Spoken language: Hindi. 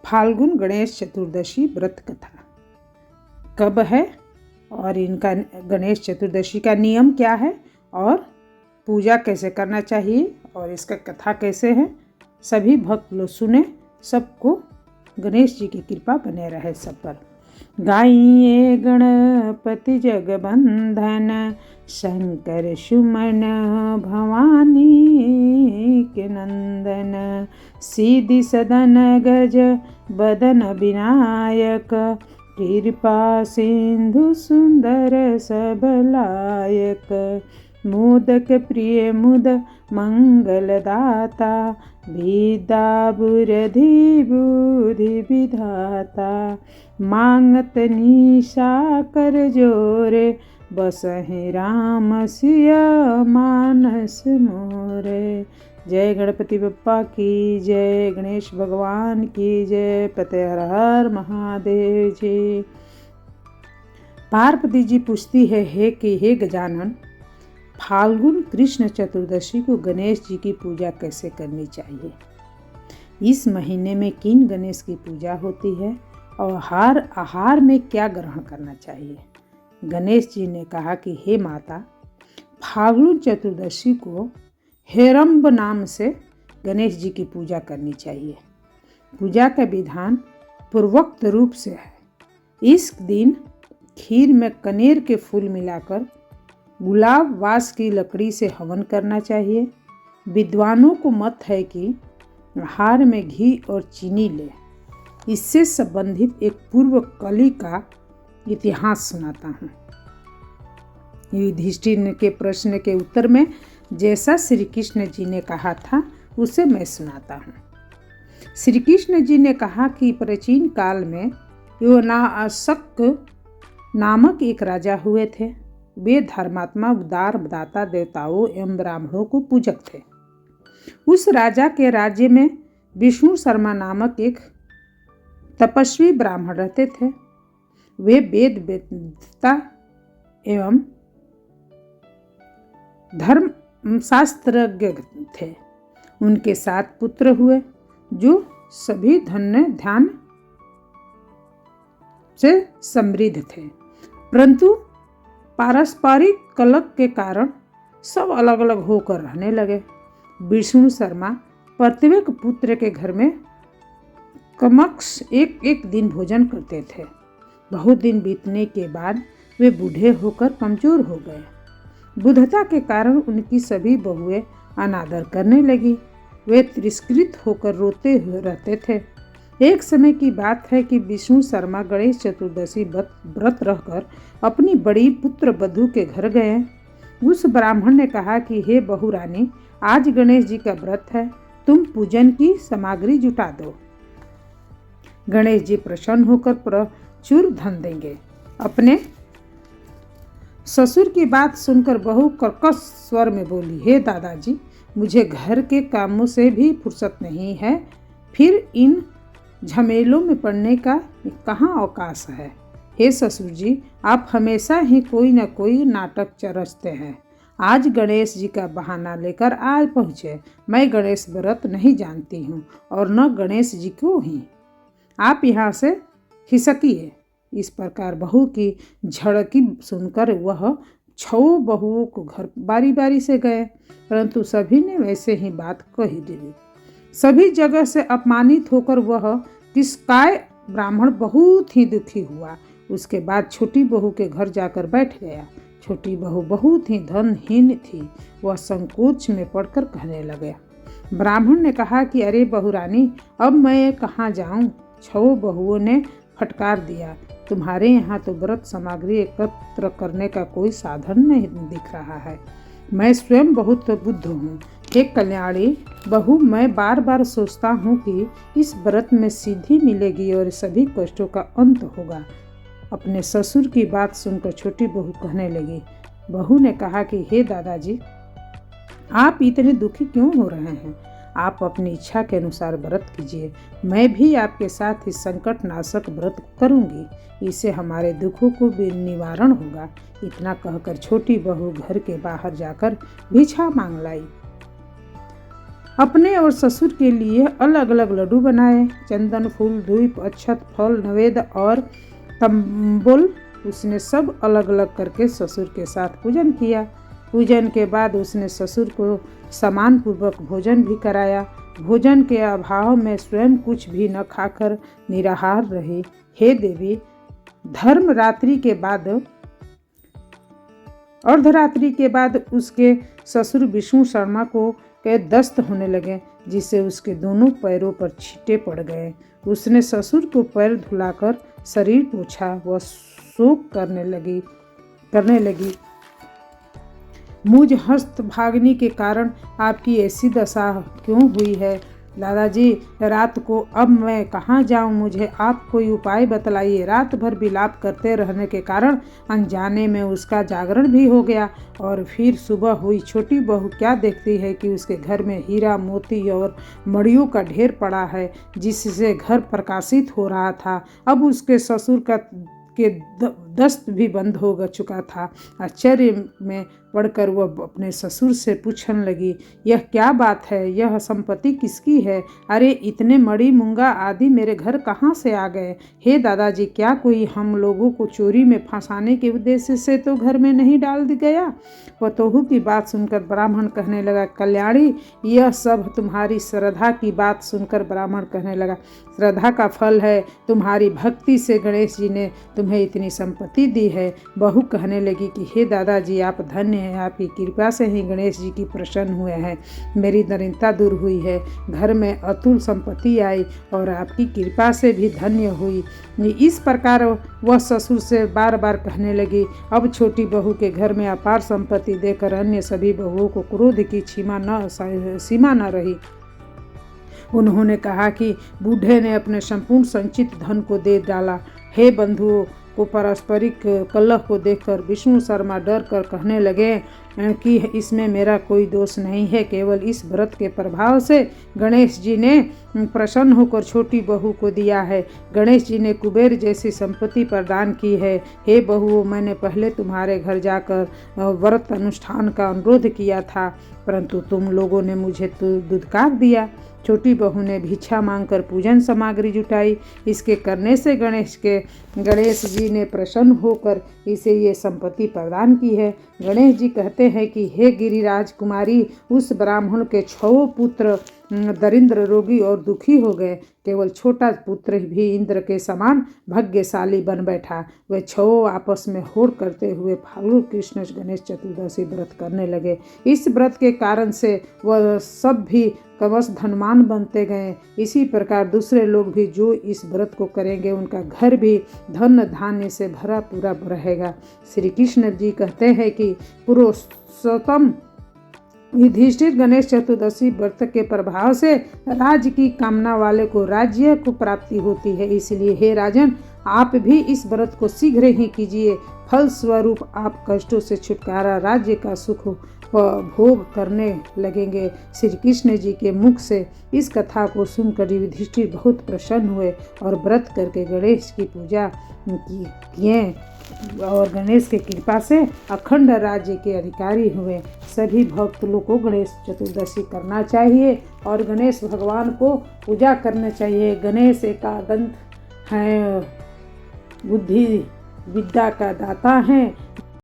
फाल्गुन गणेश चतुर्दशी व्रत कथा कब है और इनका गणेश चतुर्दशी का नियम क्या है और पूजा कैसे करना चाहिए और इसका कथा कैसे है, सभी भक्त लोग सुने। सबको गणेश जी की कृपा बने रहे सब पर। गाइए गणपति जगबंधन, शंकर सुमन भवानी के नंदन। सीधि सदन गज बदन विनायक, कृपा सिंधु सुंदर सबलायक। मोदक प्रिय मुद मंगलदाता, विद्या बुद्धि बुद्धि विधाता। मांगत निशा कर जोरे, बसहि राम सिया मानस मोरे। जय गणपति बप्पा की जय, गणेश भगवान की जय। पते हर हर महादेव जी। पार्वती जी पूछती है हे गजानन, फाल्गुन कृष्ण चतुर्दशी को गणेश जी की पूजा कैसे करनी चाहिए? इस महीने में किन गणेश की पूजा होती है और हर आहार में क्या ग्रहण करना चाहिए? गणेश जी ने कहा कि हे माता, फाल्गुन चतुर्दशी को हेरंब नाम से गणेश जी की पूजा करनी चाहिए। पूजा का विधान पूर्वोक्त रूप से है। इस दिन खीर में कनेर के फूल मिलाकर गुलाब वास की लकड़ी से हवन करना चाहिए। विद्वानों को मत है कि आहार में घी और चीनी ले। इससे संबंधित एक पूर्व कली का इतिहास सुनाता हूँ। युधिष्ठिर के प्रश्न के उत्तर में जैसा श्री कृष्ण जी ने कहा था उसे मैं सुनाता हूँ। श्री कृष्ण जी ने कहा कि प्राचीन काल में योनासक नामक एक राजा हुए थे। वे धर्मात्मा, उदार, दाता, देवताओं एवं ब्राह्मणों को पूजक थे। उस राजा के राज्य में विष्णु शर्मा नामक एक तपस्वी ब्राह्मण रहते थे। वे वेद वेदता एवं धर्म शास्त्रज्ञ थे। उनके 7 पुत्र हुए जो सभी धन्य ध्यान से समृद्ध थे, परंतु पारस्परिक कलह के कारण सब अलग अलग होकर रहने लगे। विष्णु शर्मा प्रत्येक पुत्र के घर में कमक्ष एक दिन भोजन करते थे। बहुत दिन बीतने के बाद वे बूढ़े होकर कमजोर हो गए। बुद्धता के कारण उनकी सभी बहुएं अनादर करने लगी। वे तिरस्कृत होकर रोते हुए रहते थे। एक समय की बात है कि विष्णु शर्मा गणेश चतुर्दशी व्रत रहकर अपनी बड़ी पुत्र वधू के घर गए। उस ब्राह्मण ने कहा कि हे बहू रानी, आज गणेश जी का व्रत है, तुम पूजन की सामग्री जुटा दो। गणेश जी प्रसन्न होकर प्रचुर धन देंगे। अपने ससुर की बात सुनकर बहू कर्कश स्वर में बोली, हे दादाजी, मुझे घर के कामों से भी फुर्सत नहीं है, फिर इन झमेलों में पड़ने का कहाँ अवकाश है। हे ससुर जी, आप हमेशा ही कोई न कोई नाटक रचते हैं। आज गणेश जी का बहाना लेकर आज पहुँचे। मैं गणेश व्रत नहीं जानती हूँ और न गणेश जी को ही। आप यहाँ से खिसकिए। इस प्रकार बहू की झड़की सुनकर वह 6 बहुओं को घर बारी बारी से गए, परंतु सभी ने वैसे ही बात कही दी। सभी जगह से अपमानित होकर वह तिष्काय ब्राह्मण बहुत ही दुखी हुआ। उसके बाद छोटी बहू के घर जाकर बैठ गया। छोटी बहू बहुत ही धनहीन थी। वह संकोच में पड़कर कहने लगा। ब्राह्मण ने कहा कि अरे बहू रानी, अब मैं कहाँ जाऊँ? 6 बहुओं ने फटकार दिया, तुम्हारे यहाँ तो व्रत सामग्री एकत्र करने का कोई साधन नहीं दिख रहा है। मैं स्वयं बहुत बुद्ध हूँ। हे कल्याणी बहू, मैं बार बार सोचता हूँ कि इस व्रत में सिद्धि मिलेगी और सभी कष्टों का अंत होगा। अपने ससुर की बात सुनकर छोटी बहू कहने लगी। बहू ने कहा कि हे दादाजी, आप इतने दुखी क्यों हो रहे हैं? आप अपनी इच्छा के अनुसार व्रत कीजिए। मैं भी आपके साथ इस संकट नाशक व्रत करूंगी। इससे हमारे दुखों को भी निवारण होगा। इतना कहकर छोटी बहू घर के बाहर जाकर भिक्षा मांग लाई। अपने और ससुर के लिए अलग अलग लड्डू बनाए। चंदन, फूल, धूप, अक्षत, फल, नवेद और तंबुल उसने सब अलग अलग करके ससुर के साथ पूजन किया। पूजन के बाद उसने ससुर को सम्मान पूर्वक भोजन भी कराया। भोजन के अभाव में स्वयं कुछ भी न खाकर निराहार रही। हे देवी, अर्धरात्रि के बाद उसके ससुर विष्णु शर्मा को के दस्त होने लगे, जिससे उसके दोनों पैरों पर छींटे पड़ गए। उसने ससुर को पैर धुलाकर शरीर पोंछा। वह शोक करने लगी। मुझ हस्तभागिनी के कारण आपकी ऐसी दशा क्यों हुई है दादाजी? रात को अब मैं कहाँ जाऊँ? मुझे आप कोई उपाय बतलाइए। रात भर विलाप करते रहने के कारण अनजाने में उसका जागरण भी हो गया और फिर सुबह हुई। छोटी बहू क्या देखती है कि उसके घर में हीरा, मोती और मड़ियों का ढेर पड़ा है, जिससे घर प्रकाशित हो रहा था। अब उसके ससुर के दस्त भी बंद हो चुका था। आश्चर्य में पढ़कर वह अपने ससुर से पूछने लगी, यह क्या बात है? यह संपत्ति किसकी है? अरे इतने मणि, मूंगा आदि मेरे घर कहाँ से आ गए? हे दादाजी, क्या कोई हम लोगों को चोरी में फंसाने के उद्देश्य से तो घर में नहीं डाल गया? पतोहू की बात सुनकर ब्राह्मण कहने लगा, कल्याणी, यह सब तुम्हारी श्रद्धा की बात सुनकर ब्राह्मण कहने लगा, श्रद्धा का फल है। तुम्हारी भक्ति से गणेश जी ने तुम्हें इतनी संपत्ति दी है। बहू कहने लगी कि हे दादाजी, आप धन्य हैं। आपकी कृपा से ही गणेश जी की प्रसन्न हुए हैं। मेरी दरिद्रता दूर हुई है। घर में अतुल संपत्ति आई और आपकी कृपा से भी धन्य हुई। इस प्रकार वह ससुर से बार बार कहने लगी। अब छोटी बहू के घर में अपार संपत्ति देकर अन्य सभी बहुओं को क्रोध की सीमा न रही। उन्होंने कहा कि बूढ़े ने अपने संपूर्ण संचित धन को दे डाला। हे बंधुओं को पारस्परिक कलह को देखकर विष्णु शर्मा डर कर कहने लगे कि इसमें मेरा कोई दोष नहीं है। केवल इस व्रत के प्रभाव से गणेश जी ने प्रसन्न होकर छोटी बहू को दिया है। गणेश जी ने कुबेर जैसी संपत्ति प्रदान की है। हे बहुओं, मैंने पहले तुम्हारे घर जाकर व्रत अनुष्ठान का अनुरोध किया था, परंतु तुम लोगों ने मुझे तो दुत्कार दिया। छोटी बहू ने भिक्षा मांगकर पूजन सामग्री जुटाई। इसके करने से गणेश जी ने प्रसन्न होकर इसे ये संपत्ति प्रदान की है। गणेश जी कहते हैं कि हे गिरिराज कुमारी, उस ब्राह्मण के 6 पुत्र दरिद्र, रोगी और दुखी हो गए। केवल छोटा पुत्र भी इंद्र के समान भाग्यशाली बन बैठा। वे 6 आपस में होड़ करते हुए फाल्गुन कृष्ण गणेश चतुर्दशी व्रत करने लगे। इस व्रत के कारण से वह सब भी क्रमश धनवान बनते गए। इसी प्रकार दूसरे लोग भी जो इस व्रत को करेंगे, उनका घर भी धन धान्य से भरा पूरा रहेगा। श्री कृष्ण जी कहते हैं कि पुरुषोत्तम युधिष्ठिर, गणेश चतुर्दशी व्रत के प्रभाव से राज्य की कामना वाले को राज्य को प्राप्ति होती है। इसलिए हे राजन, आप भी इस व्रत को शीघ्र ही कीजिए। फल स्वरूप आप कष्टों से छुटकारा, राज्य का सुख भोग करने लगेंगे। श्री कृष्ण जी के मुख से इस कथा को सुनकर युधिष्ठिर बहुत प्रसन्न हुए और व्रत करके गणेश की पूजा किए और गणेश की कृपा से अखंड राज्य के अधिकारी हुए। सभी भक्त लोग को गणेश चतुर्दशी करना चाहिए और गणेश भगवान को पूजा करना चाहिए। गणेश एकादंत हैं, बुद्धि विद्या का दाता हैं,